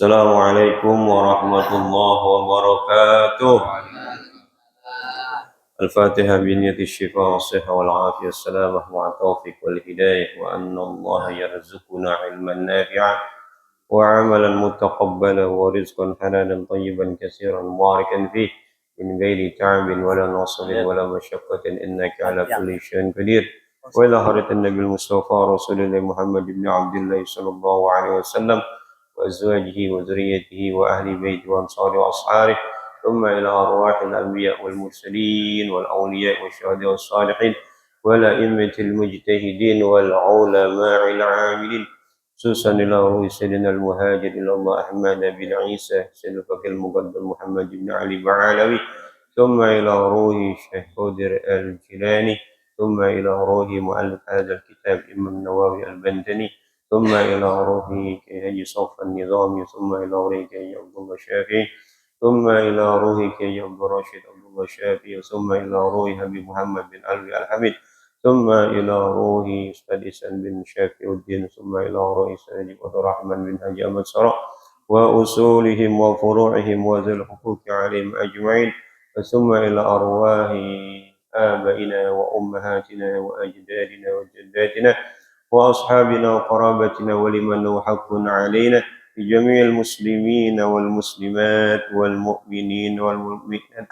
Assalamualaikum warahmatullahi wabarakatuh. الفاتحة بنية الشفاء والصحة والعافية السلامة مع التوفيق والهداية وأن الله يرزقنا علما نافعا وعملا متقبلا ورزقا حلالا طيبا كثيرا مباركا فيه من غير تعب ولا نصب ولا مشقة إنك على كل شيء قدير. وإلى حضرة النبي المصطفى رسول الله محمد بن عبد الله صلى الله عليه وسلم وأزواجه وذريته وأهل بيته وأنصاره وأصحابه، ثم إلى أرواح الأنبياء والمرسلين والأولياء والشهداء والصالحين والأئمة المجتهدين والعلماء العاملين، خصوصا إلى روح سيدنا المهاجر إلى الله أحمد بن عيسى سيد الفقيه المقدم محمد بن علي بعلوي، ثم إلى روح الشيخ قدر الجيلاني، ثم إلى روح مؤلف هذا الكتاب إمام النووي البندني، ثم إلى روح كي صف النظامي، ثم إلى روح كي عبد الله الشافعي، ثم إلى روح كي عبد الراشد عبد الله الشافعي، ثم إلى روح أبي محمد بن علوي الحميد، ثم إلى روح أستاذ إسان بن شافعي الدين، ثم إلى روح سيد عبد الرحمن بن حاج أحمد سراء وأصولهم وفروعهم وذي الحقوق عليهم أجمعين، ثم إلى أرواح آبائنا وأمهاتنا وأجدادنا وجداتنا وأصحابنا وقرابتنا ولمن له حق علينا في جميع المسلمين والمسلمات والمؤمنين والمؤمنات،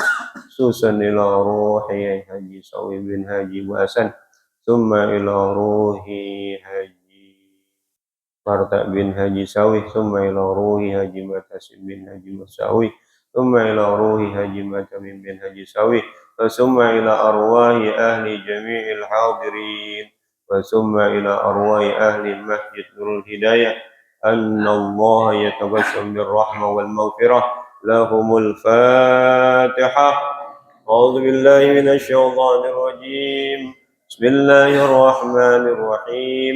خصوصا إلى روح حاجي صوي بن حاجي وحسن، ثم إلى روح حاجي مرتع بن حاجي ساوي، ثم إلى روح حاجي متاسم بن حاجي مساوي، ثم إلى روح حاجي متمم بن حاجي ساوي، ثم إلى أرواح أهل جميع الحاضرين، ثم إلى أرواح أهل المسجد نور الهداية أن الله يتبسم بالرحمة والمغفرة لهم الفاتحة. أعوذ بالله من الشيطان الرجيم. بسم الله الرحمن الرحيم.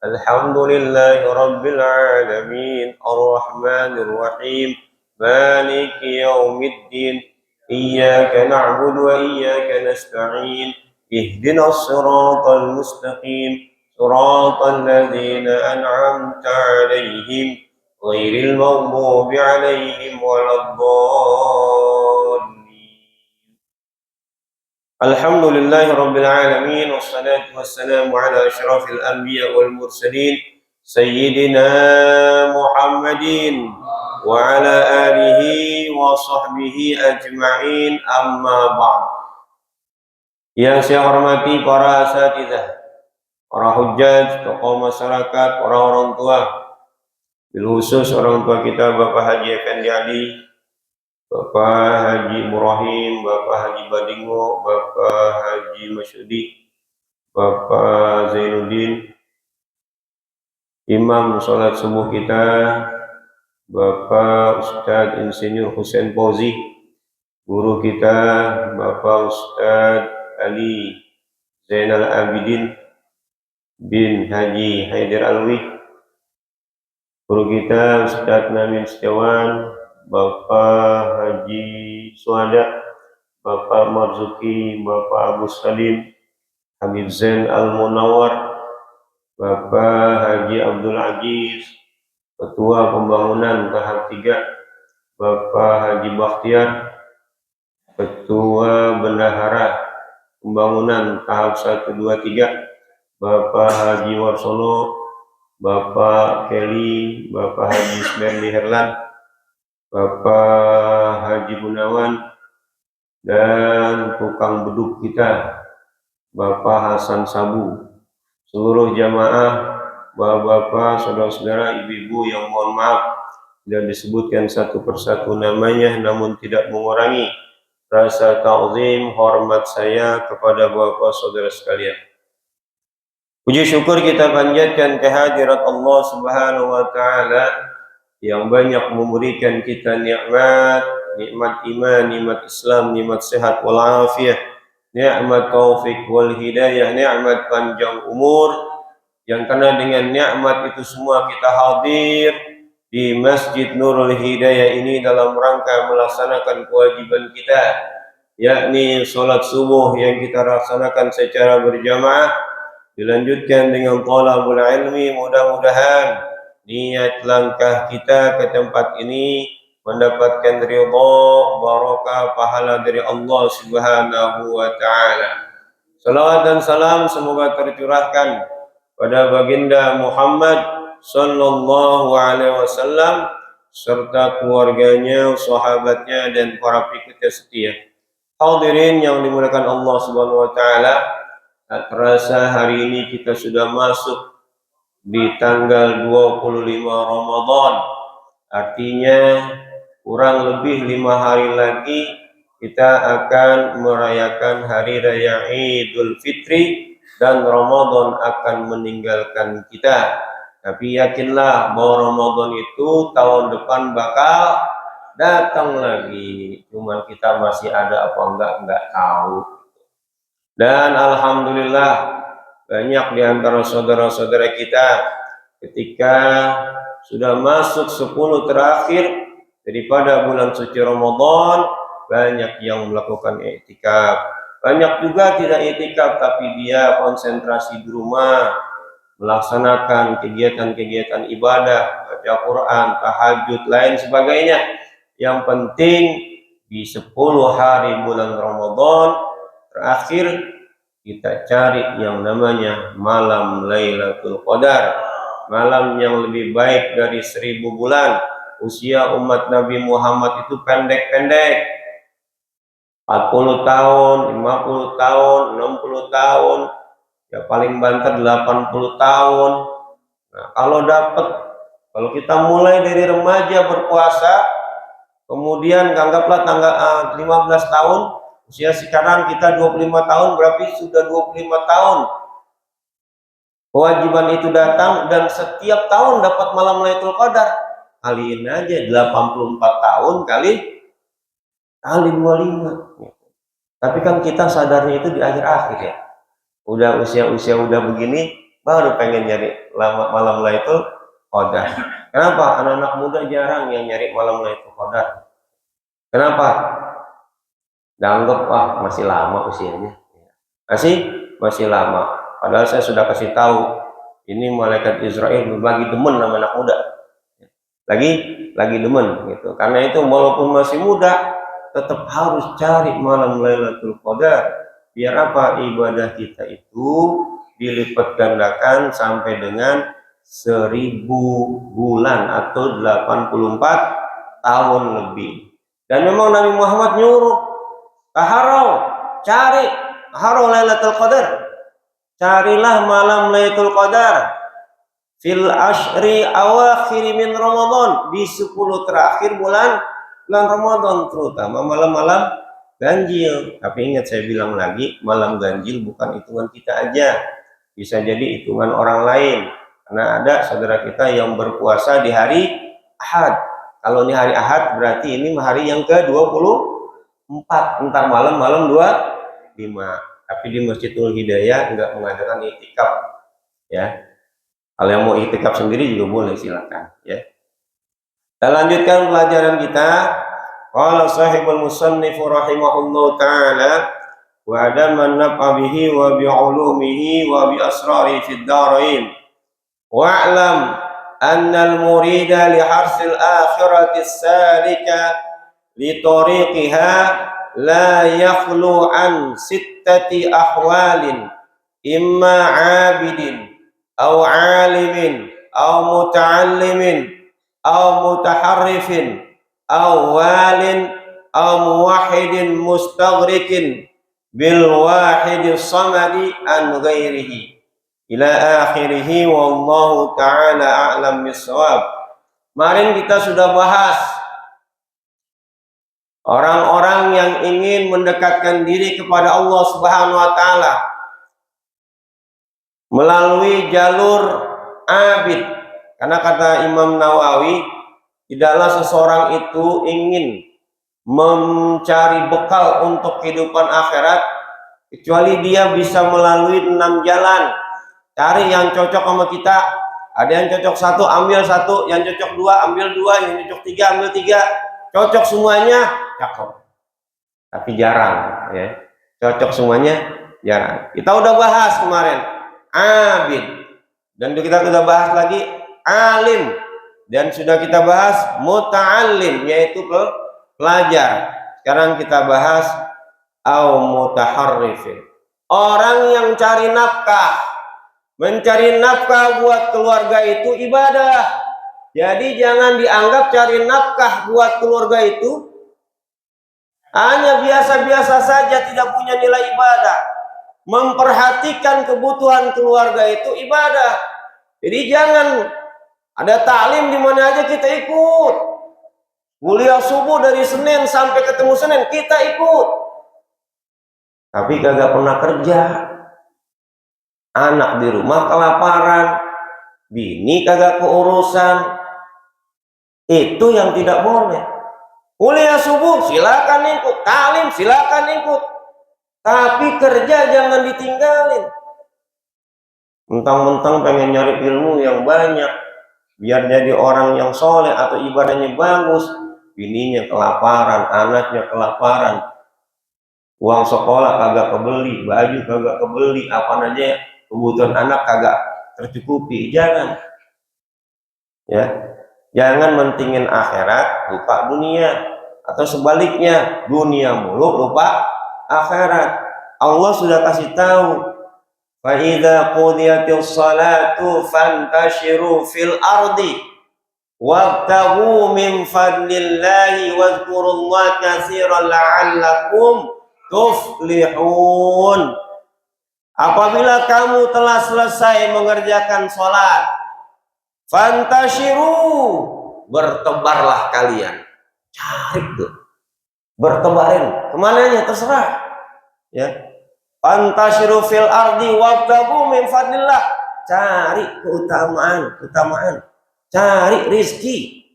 الحمد لله رب العالمين الرحمن الرحيم مالك يوم الدين إياك نعبد وإياك نستعين اهدنا الصراط المستقيم صراط الذين أنعمت عليهم غير المغضوب عليهم ولا الضالين. الحمد لله رب العالمين والصلاة والسلام على أشرف الأنبياء والمرسلين سيدنا محمد وعلى آله وصحبه أجمعين. أما بعد. Yang saya hormati para asatidzah, para hujjaj, tokoh masyarakat, para orang tua, bil khusus orang tua kita Bapak Haji Effendi Ali, Bapak Haji Ibrahim, Bapak Haji Badingo, Bapak Haji Masyudi, Bapak Zainuddin, Imam sholat subuh kita, Bapak Ustadz Insinyur Husain Fauzi, guru kita Bapak Ustadz Ali Zainal Abidin bin Haji Haidar Alwi, guru kita Ustadz Namin Setiawan, Bapak Haji Suhada, Bapak Marzuki, Bapak Abu Salim, Habib Zain Al-Munawar, Bapak Haji Abdul Aziz, Ketua Pembangunan tahap 3, Bapak Haji Bakhtiar, Ketua Bendahara Pembangunan tahap 1, 2, 3, Bapak Haji Warsono, Bapak Kelly, Bapak Haji Ismerli Herlan, Bapak Haji Gunawan, dan tukang beduk kita Bapak Hasan Sabu, seluruh jamaah, bapak-bapak, saudara-saudara, ibu-ibu yang mohon maaf tidak disebutkan satu persatu namanya, namun tidak mengurangi rasa ta'zim hormat saya kepada bapak saudara sekalian. Puji syukur kita panjatkan kehadirat Allah Subhanahu wa taala yang banyak memberikan kita nikmat iman, nikmat Islam, nikmat sehat wal afiyah, nikmat taufik wal hidayah, nikmat panjang umur, yang karena dengan nikmat itu semua kita hadir di Masjid Nurul Hidayah ini dalam rangka melaksanakan kewajiban kita, yakni sholat subuh yang kita laksanakan secara berjamaah, dilanjutkan dengan thalabul ilmi. Mudah-mudahan niat langkah kita ke tempat ini mendapatkan ridha, barakah, pahala dari Allah Subhanahu wa taala. Salawat dan salam semoga tercurahkan pada baginda Muhammad sallallahu alaihi wasallam serta keluarganya, sahabatnya dan para pengikutnya setia. Hadirin yang dimuliakan Allah Subhanahu wa taala, tak terasa hari ini kita sudah masuk di tanggal 25 Ramadan. Artinya kurang lebih 5 hari lagi kita akan merayakan hari raya Idul Fitri dan Ramadan akan meninggalkan kita. Tapi yakinlah bahwa Ramadan itu tahun depan bakal datang lagi. Cuman kita masih ada apa enggak tahu. Dan alhamdulillah banyak di antara saudara-saudara kita ketika sudah masuk 10 terakhir daripada bulan suci Ramadan, banyak yang melakukan i'tikaf. Banyak juga tidak i'tikaf tapi dia konsentrasi di rumah, melaksanakan kegiatan-kegiatan ibadah, baca Quran, tahajud, lain sebagainya. Yang penting di 10 hari bulan Ramadan terakhir kita cari yang namanya malam Lailatul Qadar, malam yang lebih baik dari 1000 bulan. Usia umat Nabi Muhammad itu pendek-pendek, 40 tahun, 50 tahun, 60 tahun, ya paling banter 80 tahun. Nah, kalau kita mulai dari remaja berpuasa, kemudian anggaplah tanggal 15 tahun, usia sekarang kita 25 tahun, berarti sudah 25 tahun kewajiban itu datang dan setiap tahun dapat malam Lailatul Qadar. Kaliin aja 84 tahun kali 25. Tapi kan kita sadarnya itu di akhir-akhir ya. Udah usia-usia udah begini baru pengen nyari malam Lailatul Qadar. Kenapa? Anak-anak muda jarang yang nyari malam Lailatul Qadar. Kenapa? Dianggap masih lama usianya. Masih lama. Padahal saya sudah kasih tahu, ini malaikat Israel lagi demen sama anak muda. Lagi demen gitu. Karena itu walaupun masih muda, tetap harus cari malam Lailatul Qadar. Biar apa? Ibadah kita itu dilipat gandakan sampai dengan 1000 bulan atau 84 tahun lebih. Dan memang Nabi Muhammad nyuruh cari Lailatul Qadar. Carilah malam Lailatul Qadar fil ashri awakhir min Ramadan, di 10 terakhir bulan Ramadan, terutama malam-malam ganjil. Tapi ingat saya bilang lagi, malam ganjil bukan hitungan kita aja, bisa jadi hitungan orang lain. Karena ada saudara kita yang berpuasa di hari Ahad. Kalau ini hari Ahad berarti ini hari yang ke-24, entar malam 25. Tapi di Masjidul Hidayah enggak mengadakan i'tikaf ya. Kalau yang mau i'tikaf sendiri juga boleh, silakan ya. Kita lanjutkan pelajaran kita. Qala sahibul musannif rahimahullahu taala wa adaman nafa bihi wa bi ulumihi wa bi asrari fid darain. Wa'lam anna al-murida li harsil akhirati as-salika li tariqiha la yakhlu an sittati ahwalin, imma 'abidin aw 'alimin aw muta'allimin aw mutaharrifin aw walin aw muwahhidin mustaghriqin bil wahidis samadi an ghairihi. ila akhirih wallahu taala a'lam bissawab. Kemarin kita sudah bahas orang-orang yang ingin mendekatkan diri kepada Allah Subhanahu wa taala melalui jalur abid. Karena kata Imam Nawawi, tidaklah seseorang itu ingin mencari bekal untuk kehidupan akhirat kecuali dia bisa melalui 6 jalan. Cari yang cocok sama kita. Ada yang cocok 1, ambil 1, yang cocok 2, ambil 2, yang cocok 3, ambil 3. Cocok semuanya, cakep. Tapi jarang, ya. Cocok semuanya, jarang. Kita udah bahas kemarin abid, dan kita sudah bahas lagi alim, dan sudah kita bahas muta'allim, yaitu pelajar. Sekarang kita bahas au mutaharrifin, orang yang cari nafkah. Mencari nafkah buat keluarga itu ibadah. Jadi jangan dianggap cari nafkah buat keluarga itu hanya biasa-biasa saja, tidak punya nilai ibadah. Memperhatikan kebutuhan keluarga itu ibadah. Jadi jangan ada taklim di mana aja kita ikut. Kuliah subuh dari Senin sampai ketemu Senin kita ikut. Tapi kagak pernah kerja. Anak di rumah kelaparan, bini kagak keurusan. Itu yang tidak boleh. Kuliah subuh silakan ikut, taklim silakan ikut, tapi kerja jangan ditinggalin. Mentang-mentang pengen nyari ilmu yang banyak biar jadi orang yang soleh atau ibadahnya bagus, bininya kelaparan, anaknya kelaparan, uang sekolah kagak kebeli, baju kagak kebeli, apa aja kebutuhan anak kagak tercukupi. Jangan, ya, jangan mentingin akhirat lupa dunia, atau sebaliknya dunia mulu lupa akhirat. Allah sudah kasih tahu, fa idza qudiyatis salatu fantashiru fil ardi wabtaghu min fadlillahi wadhkurullaha katsiran la'allakum tuflihun. Apabila kamu telah selesai mengerjakan sholat, fantashiru, bertebarlah kalian. Cari tuh, bertebarin kemananya terserah, ya. Fantashiru fil ardi wabtaghu min fadlillah, cari keutamaan, cari rizki.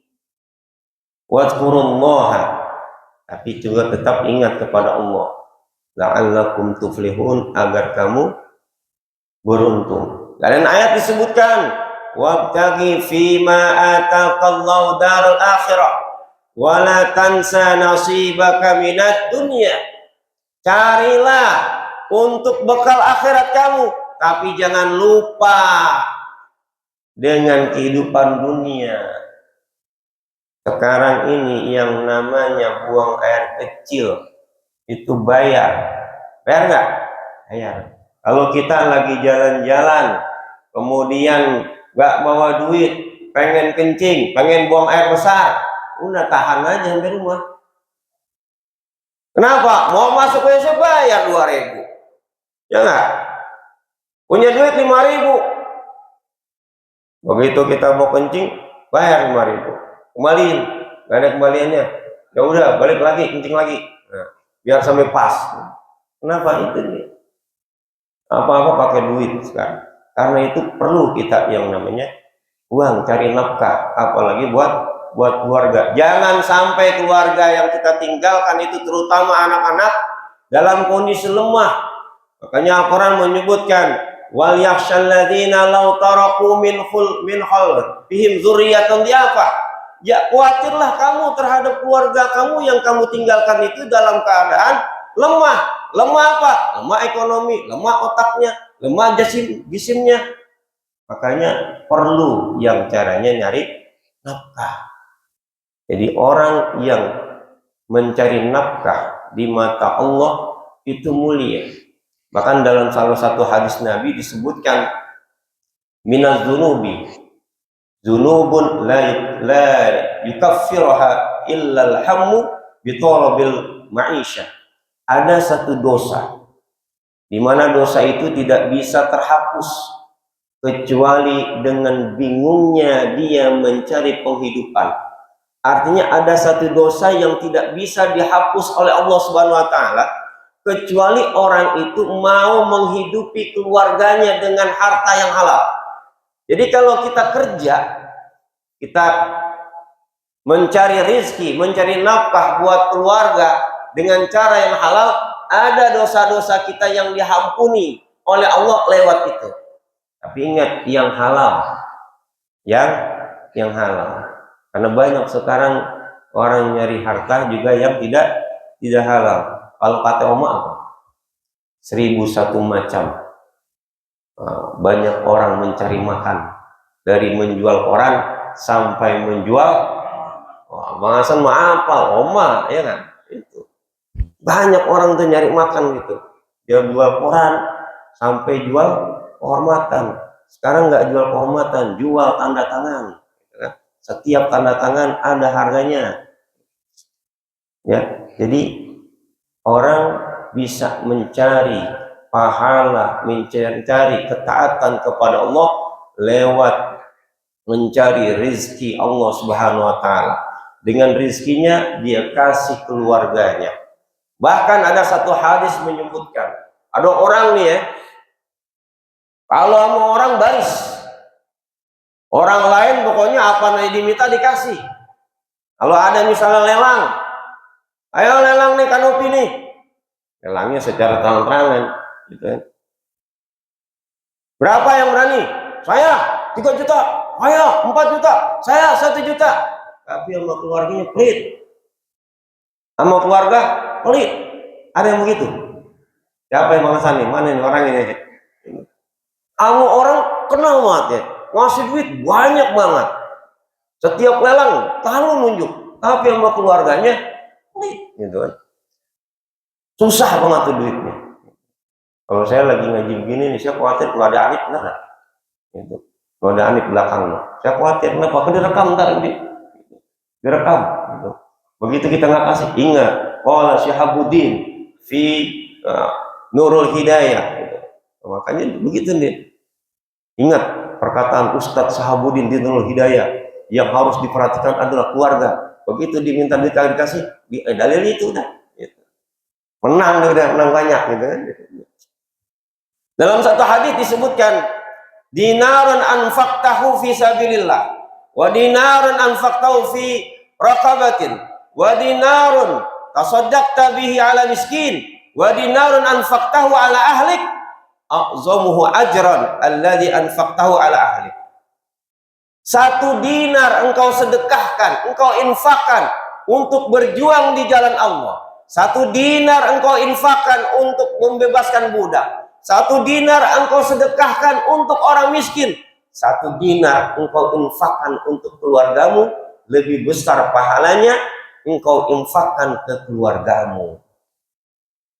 Wadhkurullaha, tapi juga tetap ingat kepada Allah. La'allakum tuflihun, agar kamu beruntung. Dan ayat disebutkan, wabtaghi fima ataqallahu darul akhirah wa la tansa nasibaka minad dunya. Carilah untuk bekal akhirat kamu, tapi jangan lupa dengan kehidupan dunia. Sekarang ini yang namanya buang air kecil itu bayar nggak? Bayar. Kalau kita lagi jalan-jalan kemudian nggak bawa duit, pengen kencing, pengen buang air besar, udah tahan aja sampai rumah. Kenapa? Mau masuk WC bayar 2.000, ya nggak? Punya duit 5.000, begitu kita mau kencing bayar 5.000, kembaliin, nggak ada kembaliannya, ya udah balik lagi kencing lagi. Nah, biar sampai pas. Kenapa itu nih? Apa-apa pakai duit sekarang. Karena itu perlu kita yang namanya uang, cari nafkah, apalagi buat keluarga. Jangan sampai keluarga yang kita tinggalkan itu, terutama anak-anak, dalam kondisi lemah. Makanya Al-Quran menyebutkan, wal yakhshal ladzina law taraku min khalfihim dzurriyyatan dhiafa. Ya, khawatirlah kamu terhadap keluarga kamu yang kamu tinggalkan itu dalam keadaan lemah. Lemah apa? Lemah ekonomi, lemah otaknya, lemah jisimnya. Makanya perlu yang caranya nyari nafkah. Jadi orang yang mencari nafkah di mata Allah itu mulia. Bahkan dalam salah satu hadis Nabi disebutkan, minaz dzunubi dzunubun la yukaffiruha illa al-hammu bi talabil ma'isyah. Ada satu dosa di mana dosa itu tidak bisa terhapus kecuali dengan bingungnya dia mencari penghidupan. Artinya ada satu dosa yang tidak bisa dihapus oleh Allah Subhanahu wa taala kecuali orang itu mau menghidupi keluarganya dengan harta yang halal. Jadi kalau kita kerja, kita mencari rizki, mencari nafkah buat keluarga dengan cara yang halal, ada dosa-dosa kita yang diampuni oleh Allah lewat itu. Tapi ingat, yang halal, yang halal. Karena banyak sekarang orang nyari harta juga yang tidak halal. Kalau kata Oma apa? 1001 macam. Banyak orang mencari makan, dari menjual koran sampai menjual. Bang Hasan mah apa? Oma, ya kan? Itu. Banyak orang tuh nyari makan gitu. Dia jual koran sampai jual kehormatan. Sekarang nggak jual kehormatan, jual tanda tangan. Setiap tanda tangan ada harganya. Ya, jadi orang bisa mencari pahala, mencari ketaatan kepada Allah lewat mencari rizki Allah Subhanahu wa taala. Dengan rizkinya dia kasih keluarganya. Bahkan ada satu hadis menyebutkan, ada orang nih ya, kalau sama orang baris, orang lain pokoknya apa yang diminta dikasih. Kalau ada misalnya lelang, ayo lelang nih kanopi nih, lelangnya secara terang-terangan, gitu kan. Berapa yang berani? Saya 3 juta, saya 4 juta, saya 1 juta. Tapi sama keluarganya pelit, sama keluarga pelit. Ada yang begitu? Siapa yang bangsa nih? Mana nih orang ini? Sama orang kenal banget ya, ngasih duit banyak banget. Setiap lelang tahu nunjuk, tapi sama keluarganya pelit, gitu kan. Susah banget tuh duitnya. Kalau saya lagi ngaji begini nih, saya khawatir kalau ada Anip, benar nggak? Gitu. Kalau ada Anip belakang, saya khawatir. Kenapa? Kan direkam ntar ini, direkam. Gitu. Begitu kita nggak kasih, ingat. Qala Syihabuddin fi Nurul Hidayah. Gitu. Makanya begitu nih. Ingat perkataan Ustadz Syihabuddin di Nurul Hidayah, yang harus diperhatikan adalah keluarga. Begitu diminta dikasih, dalil itu udah. Gitu. Menang udah, menang banyak gitu kan. Dalam satu hadis disebutkan, dinarun anfaqtahu fi sabilillah, wa dinarun anfaqtahu fi raqabatin, wa dinarun tasaddaqta bihi ala miskin, wa dinarun anfaqtahu ala ahlik, a'zamuhu ajran alladhi anfaqtahu ala ahlik. 1 dinar engkau sedekahkan, engkau infakkan untuk berjuang di jalan Allah. 1 dinar engkau infakkan untuk membebaskan budak. 1 dinar engkau sedekahkan untuk orang miskin. 1 dinar engkau infakkan untuk keluargamu, lebih besar pahalanya engkau infakkan ke keluargamu.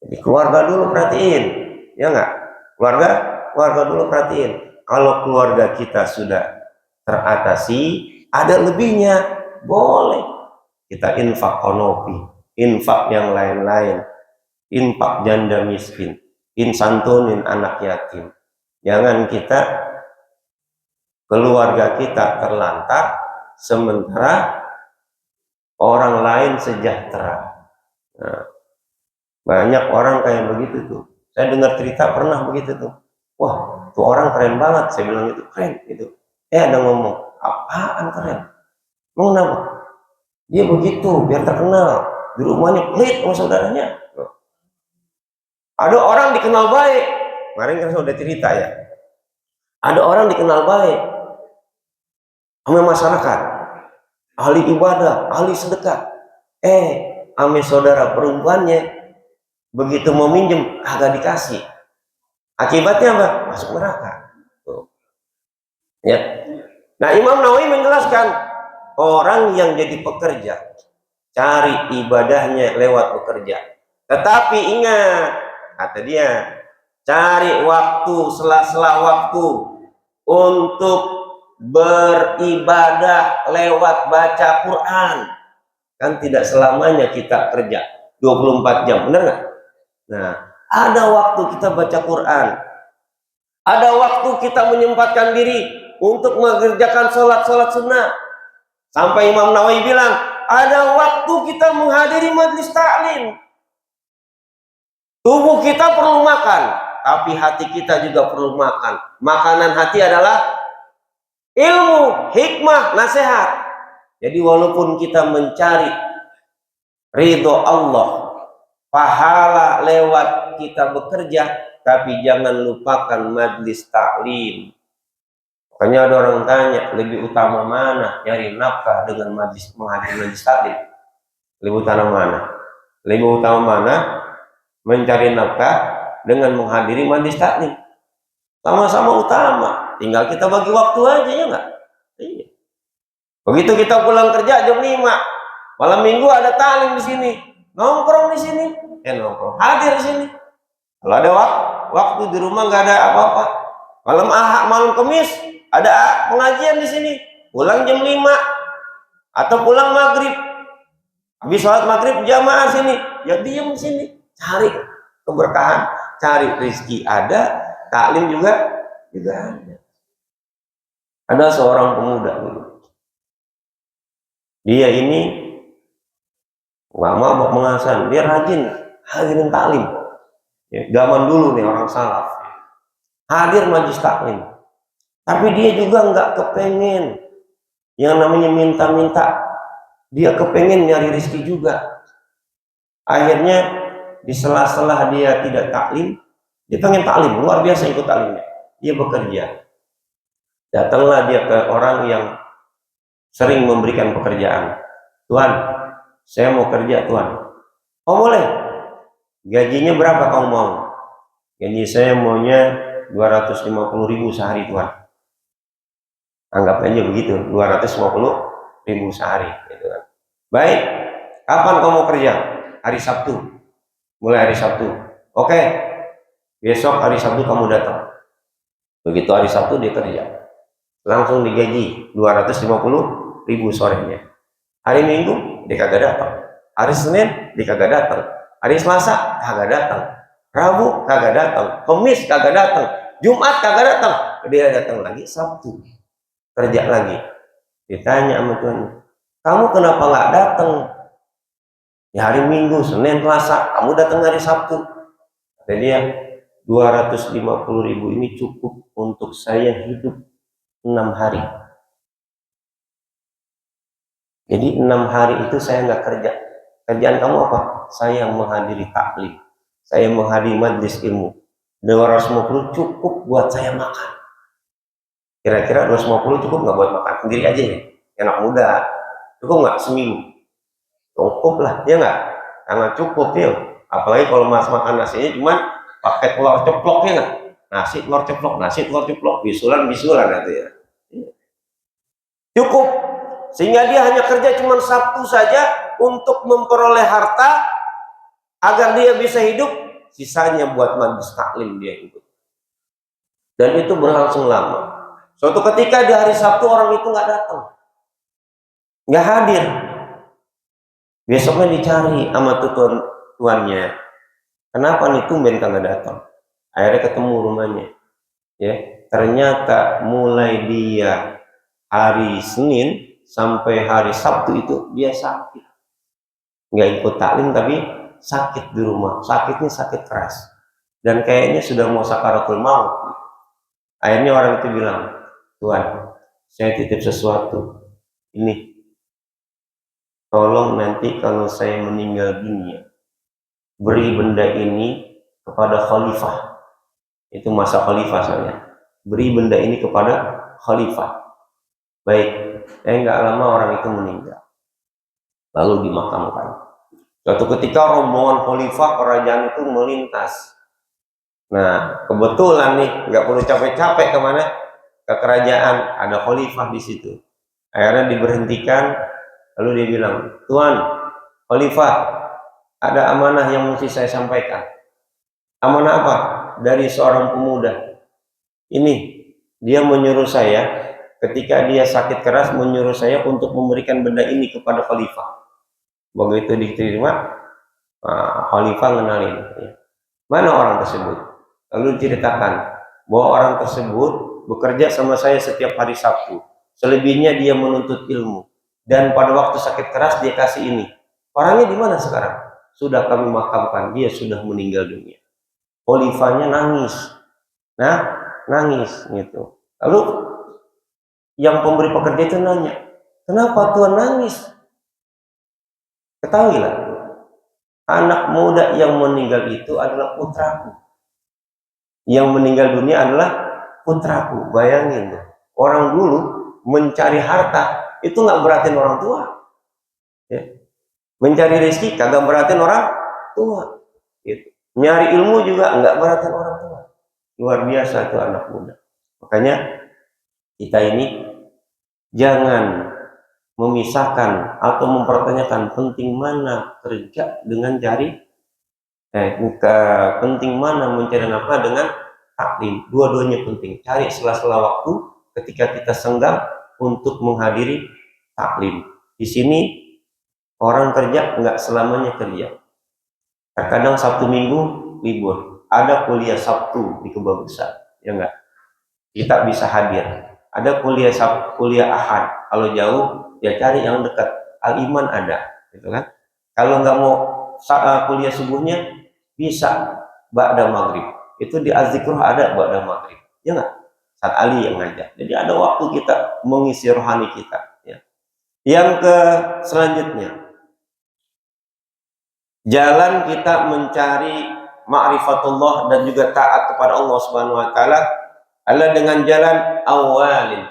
Jadi keluarga dulu perhatiin, ya enggak? Keluarga dulu perhatiin. Kalau keluarga kita sudah teratasi, ada lebihnya, boleh kita infak konopi, infak yang lain-lain, infak janda miskin, insantunin anak yatim. Jangan kita, keluarga kita terlantar sementara orang lain sejahtera. Nah, banyak orang kayak begitu tuh. Saya dengar cerita pernah begitu tuh. Wah, tuh orang keren banget. Saya bilang itu keren gitu. Ada ngomong, apaan keren? Mau kenapa? Dia begitu biar terkenal. Di rumahnya pelit sama saudaranya. Ada orang dikenal baik. Kemarin kan sudah cerita ya. Ada orang dikenal baik sama masyarakat, ahli ibadah, ahli sedekah. Ame saudara perempuannya begitu mau minjem agak dikasih. Akibatnya apa? Masuk neraka. Tuh. Ya. Nah, Imam Nawawi menjelaskan, orang yang jadi pekerja cari ibadahnya lewat bekerja. Tetapi ingat, kata dia, cari waktu, sela-sela waktu untuk beribadah lewat baca Quran. Kan tidak selamanya kita kerja 24 jam, benar nggak? Nah, ada waktu kita baca Quran, Ada waktu kita menyempatkan diri untuk mengerjakan sholat sunnah. Sampai Imam Nawawi bilang, ada waktu kita menghadiri majlis taklim. Tubuh kita perlu makan, tapi hati kita juga perlu makan. Makanan hati adalah ilmu, hikmah, nasihat. Jadi walaupun kita mencari ridho Allah, pahala lewat kita bekerja, tapi jangan lupakan majlis taklim. Makanya ada orang tanya, lebih utama mana nyari nafkah dengan menghadiri majlis taklim? Lebih utama mana? Lebih utama mana mencari nafkah dengan menghadiri majlis taklim? Sama-sama utama, tinggal kita bagi waktu aja, ya nggak? Iya. Begitu kita pulang kerja jam 5, malam minggu ada taklim di sini, nongkrong di sini, nongkrong, hadir di sini. Kalau ada waktu di rumah nggak ada apa-apa, malam Ahad, malam Kamis ada pengajian di sini, pulang jam 5 atau pulang maghrib, habis sholat maghrib jamaah sini, ya diam di sini, cari keberkahan, cari rezeki ada, taklim juga ada. Ada seorang pemuda dulu, dia ini nggak mabok mengasan, dia rajin hadirin taklim. Ya, zaman dulu nih orang salaf hadir majlis taklim. Tapi dia juga nggak kepengen yang namanya minta-minta. Dia kepengen nyari rezeki juga. Akhirnya di sela-sela dia tidak taklim, dia pengen taklim, luar biasa ikut taklimnya. Dia bekerja. Datanglah dia ke orang yang sering memberikan pekerjaan. Tuan, saya mau kerja, Tuan. Oh boleh. Gajinya berapa kamu mau? Gaji saya maunya 250.000 sehari, Tuan. Anggap aja begitu, 250.000 sehari, gitu kan. Baik, kapan kamu kerja? Hari Sabtu. Mulai hari Sabtu. Oke, besok hari Sabtu kamu datang. Begitu hari Sabtu dia kerja, langsung digaji 250.000 sorenya. Hari Minggu dia kagak datang. Hari Senin dia kagak datang. Hari Selasa kagak datang. Rabu kagak datang. Kamis kagak datang. Jumat kagak datang. Dia datang lagi Sabtu. Kerja lagi. Ditanya sama Tuhan, kamu kenapa nggak datang ya hari Minggu, Senin, Selasa, kamu datang hari Sabtu? Kata dia, 250.000 ini cukup untuk saya hidup 6 hari. Jadi 6 hari itu saya nggak kerja. Kerjaan kamu apa? Saya menghadiri taklim, saya menghadiri majlis ilmu. 250 cukup buat saya makan. Kira-kira 250 cukup nggak buat makan sendiri aja ya? Enak muda, cukup nggak seminggu? Cukup lah, ya nggak? Sangat cukup ya. Apalagi kalau mas makan nasinya cuma pakai telur ceplok, ya nggak? Nasi telur ceplok, bisulan nanti ya. Cukup, sehingga dia hanya kerja cuma Sabtu saja untuk memperoleh harta agar dia bisa hidup, sisanya buat majlis taklim dia ikut. Dan itu berlangsung lama. Suatu ketika di hari Sabtu orang itu nggak datang, nggak hadir. Besoknya dicari sama tuannya. Kenapa nih tumben kagak datang? Akhirnya ketemu rumahnya. Ya, ternyata mulai dia hari Senin sampai hari Sabtu itu dia sakit. Nggak ikut taklim tapi sakit di rumah. Sakitnya sakit keras. Dan kayaknya sudah mau sakaratul maut. Akhirnya orang itu bilang, Tuan, saya titip sesuatu. Ini, tolong nanti kalau saya meninggal dunia, beri benda ini kepada khalifah. Itu masa khalifah soalnya. Beri benda ini kepada khalifah. Baik, nggak lama orang itu meninggal. Lalu dimakamkan. Suatu ketika rombongan khalifah kerajaan itu melintas. Nah, kebetulan nih, nggak perlu capek-capek kemana? Ke kerajaan, ada khalifah di situ. Akhirnya diberhentikan, lalu dia bilang, Tuan, khalifah, ada amanah yang mesti saya sampaikan. Amanah apa? Dari seorang pemuda. Ini, dia menyuruh saya, ketika dia sakit keras, menyuruh saya untuk memberikan benda ini kepada khalifah. Begitu diterima, khalifah ngenalin. Mana orang tersebut? Lalu diceritakan, bahwa orang tersebut bekerja sama saya setiap hari Sabtu. Selebihnya dia menuntut ilmu. Dan pada waktu sakit keras dia kasih ini. Orangnya di mana sekarang? Sudah kami makamkan, dia sudah meninggal dunia. Khalifahnya nangis. Nah, nangis gitu. Lalu yang pemberi pekerja itu nanya, kenapa Tuhan nangis? Ketahuilah, anak muda yang meninggal itu adalah putraku. Yang meninggal dunia adalah putraku. Bayangin tuh, orang dulu mencari harta itu nggak beratin orang tua. Ya. Mencari rezeki kagak beratin orang tua. Gitu. Nyari ilmu juga nggak beratin orang tua. Luar biasa tuh anak muda. Makanya kita ini jangan memisahkan atau mempertanyakan penting mana kerja dengan cari penting mana mencari nafkah dengan taklim. Dua-duanya penting. Cari sela-sela waktu ketika kita senggang untuk menghadiri taklim. Di sini orang kerja nggak selamanya kerja. Terkadang Sabtu Minggu libur. Ada kuliah Sabtu di Kebun Besar, ya enggak? Kita bisa hadir. Ada kuliah Sabtu, kuliah Ahad. Kalau jauh, ya cari yang dekat. Al-Iman ada, gitu kan? Kalau nggak mau kuliah subuhnya, bisa ba'da maghrib. Itu di Az-Zikrah ada ba'da maghrib, ya nggak? Saat Ali yang ngajak. Jadi ada waktu kita mengisi rohani kita. Ya. Yang ke selanjutnya, jalan kita mencari ma'rifatullah dan juga taat kepada Allah Subhanahu wa taala adalah dengan jalan awalin,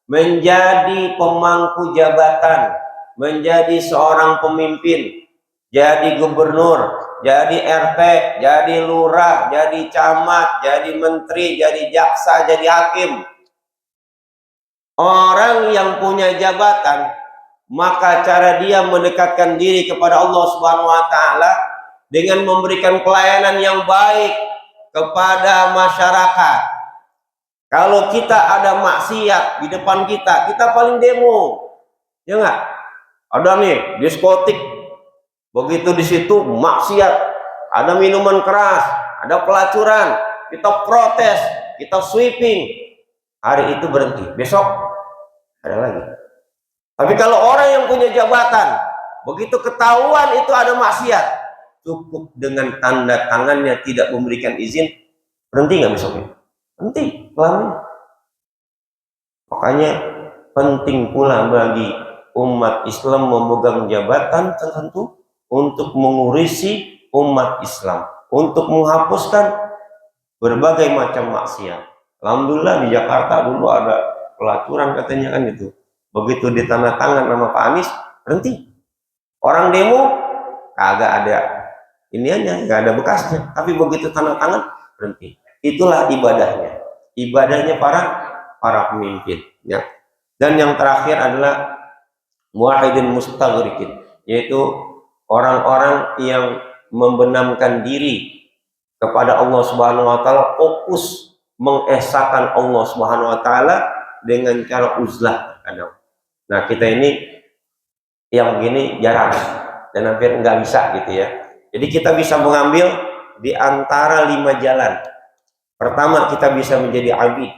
menjadi pemangku jabatan, menjadi seorang pemimpin, jadi gubernur, jadi RT, jadi lurah, jadi camat, jadi menteri, jadi jaksa, jadi hakim. Orang yang punya jabatan, maka cara dia mendekatkan diri kepada Allah Subhanahu wa taala dengan memberikan pelayanan yang baik kepada masyarakat. Kalau kita ada maksiat di depan kita, kita paling demo. Ya enggak? Ada nih diskotik. Begitu di situ maksiat, ada minuman keras, ada pelacuran, kita protes, kita sweeping. Hari itu berhenti, besok ada lagi. Tapi kalau orang yang punya jabatan, begitu ketahuan itu ada maksiat, cukup dengan tanda tangannya tidak memberikan izin, berhenti nggak besoknya? Berhenti, pelan. Makanya penting pula bagi umat Islam memegang jabatan tertentu untuk mengurusi umat Islam, untuk menghapuskan berbagai macam maksiat. Alhamdulillah di Jakarta dulu ada pelacuran katanya kan itu. Begitu ditandatangan nama Pak Anies, berhenti. Orang demo kagak ada iniannya, nggak ada bekasnya. Tapi begitu tanda tangan, berhenti. Itulah ibadahnya. Ibadahnya para pemimpin. Ya. Dan yang terakhir adalah muwahhidin mustaghriqin, yaitu orang-orang yang membenamkan diri kepada Allah Subhanahu wa taala, fokus mengesahkan Allah Subhanahu wa taala dengan cara uzlah kadang. Nah, kita ini yang begini jarang dan hampir nggak bisa gitu ya. Jadi kita bisa mengambil di antara 5 jalan. Pertama, kita bisa menjadi abid.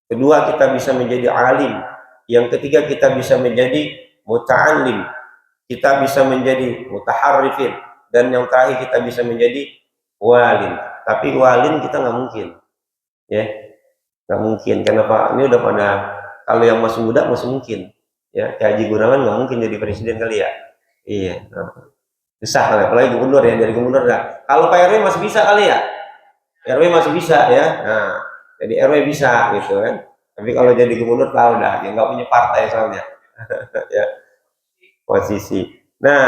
Kedua, kita bisa menjadi alim. Yang ketiga, kita bisa menjadi muta'allim. Kita bisa menjadi mutaharrifin. Dan yang terakhir, kita bisa menjadi walin. Tapi walin kita nggak mungkin. Ya, nggak mungkin. Kenapa? Ini udah pada, kalau yang masih muda masih mungkin. Ya, Ki Haji Gunawan nggak mungkin jadi presiden kali ya. Iya. Susah kali, apalagi gubernur ya, dari gubernur. Nah, kalau Pak RW masih bisa kali ya. RW masih bisa ya. Nah, jadi RW bisa gitu kan. Tapi kalau jadi gubernur tahu dah, ya nggak punya partai soalnya. Ya, posisi. Nah,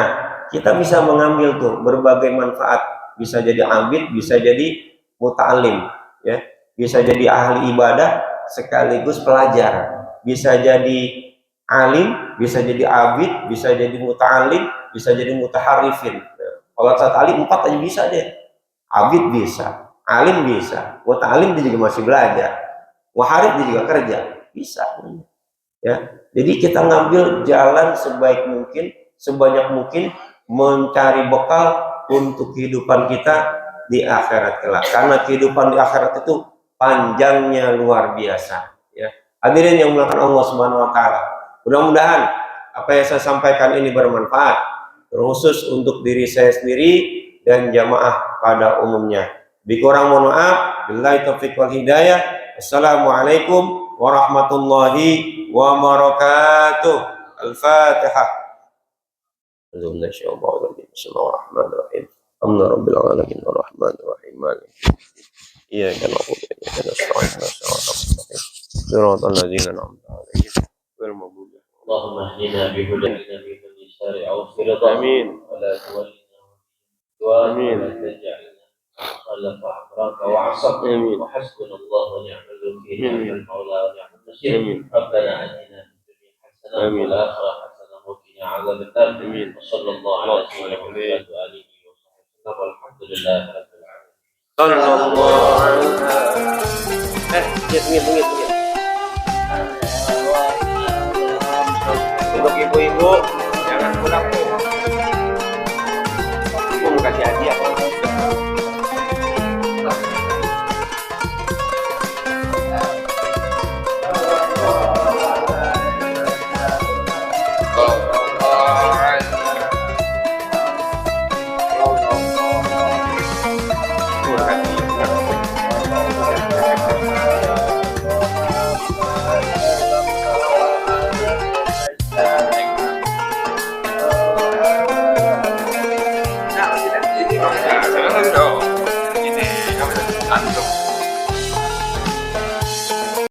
kita bisa mengambil tuh berbagai manfaat. Bisa jadi abid, bisa jadi muta'alim, ya. Bisa jadi ahli ibadah sekaligus pelajar. Bisa jadi alim, bisa jadi abid, bisa jadi muta'alim, bisa jadi mutaharrifin. Kalau saat alim 4 aja bisa deh. Abid bisa, alim bisa, muta'alim dia juga masih belajar, muharib dia juga kerja, bisa. Ya, jadi kita ngambil jalan sebaik mungkin, sebanyak mungkin mencari bekal untuk kehidupan kita di akhirat kelak. Karena kehidupan di akhirat itu panjangnya luar biasa. Ya. Hadirin yang melakukan Allah Subhanahu Wa Taala. Mudah-mudahan apa yang saya sampaikan ini bermanfaat, terkhusus untuk diri saya sendiri dan jamaah pada umumnya. Kurang mohon maaf. Billahi taufiq wal hidayah. Assalamualaikum warahmatullahi wabarakatuh. Al-Fatihah. Bismillahirrahmanirrahim. Alhamdulillahirabbil alamin arrahmanir rahim. Iyyaka na'budu wa iyyaka nasta'in. Shiratal ladzina an'amta 'alaihim ghairil maghdubi 'alaihim. Allahumma hdina bi hudaika min kulli syarri aw sirata. Amin. Wa la tuwallina wa amin. Wa la taj'alna khalafa amraka wa 'asab. Amin. Wa hasbunallahu wa ni'mal wakeel. Ni'mal mawla wa ni'mal nasir. Rabbana atina fid dunya hasanah wa fil akhirati hasanah wa qina 'adzabannar. Amin. Sallallahu alaihi wa sallam wa alihi wa sahbihi. Alhamdulillahi rabbil alamin. Sallallahu alaihi wasallam. Bungit. Untuk ibu-ibu jangan pulang.